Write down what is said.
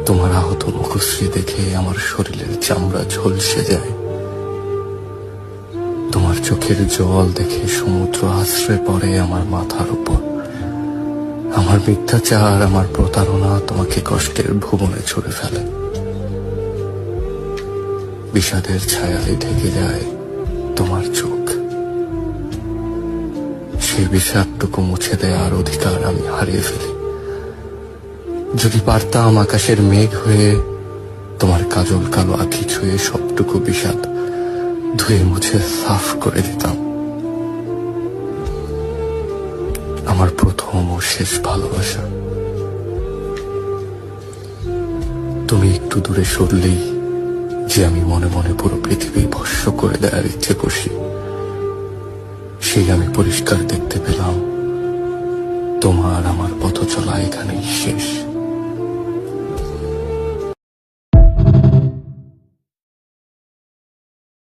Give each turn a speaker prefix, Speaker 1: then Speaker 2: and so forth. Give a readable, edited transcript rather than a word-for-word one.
Speaker 1: তোমার আহত মুখশ্রী দেখে আমার শরীরের চামড়া ঝলসে যায়। তোমার চোখের জল দেখে সমুদ্র আশ্রয় পড়ে আমার মাথার উপর। আমার মিথ্যাচার, আমার প্রতারণা তোমাকে কষ্টের ভুবনে ছুড়ে ফেলে। বিষাদের ছায়ায় ঢেকে যায় তোমার চোখ। সেই বিষাদটুকু মুছে দেওয়ার অধিকার আমি হারিয়ে ফেলি। যদি পারতাম আকাশের মেঘ হয়ে তোমার কাজল কালো আঁখি ছুঁয়ে সবটুকু বিষাদ ধুয়ে মুছে সাফ করে দিতাম। আমার প্রথম ও শেষ ভালোবাসা। তুমি একটু দূরে সরলেই যে আমি মনে মনে পুরো পৃথিবী ভস্য করে দেওয়ার ইচ্ছে করছি, সেই আমি পরিষ্কার দেখতে পেলাম তোমার আমার পথ চলা এখানেই শেষ।